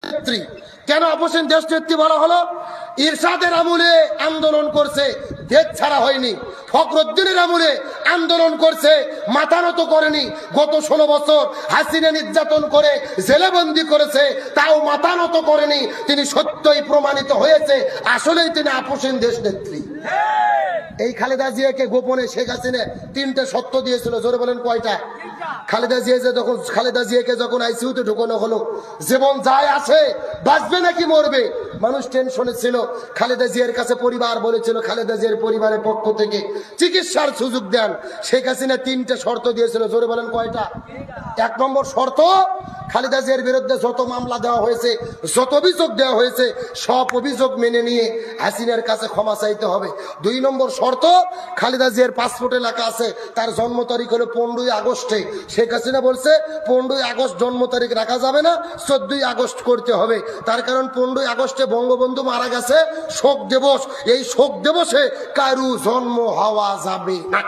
নেত্রী। কেন আপোষহীন দেশ নেত্রী বলা হলো? ইরশাদের আমলে আন্দোলন করছে, দেশ ছাড়া হয়নি। ফখরুদ্দিনের আমলে আন্দোলন করছে, মাথা নত করেনি। গত 16 বছর হাসিনা নির্যাতন করে জেলেবন্দি করেছে, তাও মাথা নত করেনি। তিনি সত্যই প্রমাণিত হয়েছে, আসলেই তিনি আপোষহীন দেশ নেত্রী। এই খালেদা জিয়াকে গোপনে শেখ হাসিনা 3টে সত্য দিয়েছিল। জোরে বলেন কয়টা? খালেদা জিয়াকে যখন আইসিইউতে ঢুকানো হলো, জীবন যায় আছে, বাঁচবে নাকি মরবে, মানুষ টেনশনে ছিল। খালেদা জিয়ার কাছে পরিবার বলেছিল, খালেদা জিয়ার পরিবারের পক্ষ থেকে চিকিৎসার সুযোগ দেন। শেখ হাসিনা 3টে শর্ত দিয়েছিল। জোরে বলেন কয়টা? 1 নম্বর শর্ত, খালেদা জিয়ার বিরুদ্ধে যত মামলা দেওয়া হয়েছে, যত অভিযোগ দেওয়া হয়েছে, সব অভিযোগ মেনে নিয়ে হাসিনার কাছে ক্ষমা চাইতে হবে। 2 নম্বর শর্ত, খালেদা জিয়ার পাসপোর্টে লেখা আছে তার জন্ম তারিখ হলো 15ই আগস্টে। শেখ হাসিনা বলছে 15ই আগস্ট জন্ম তারিখ রাখা যাবে না, 14ই আগস্ট করতে হবে। তার কারণ 15ই আগস্টে বঙ্গবন্ধু মারা গেছে, শোক দিবস। এই শোক দিবসে কারু জন্ম হওয়া যাবে না।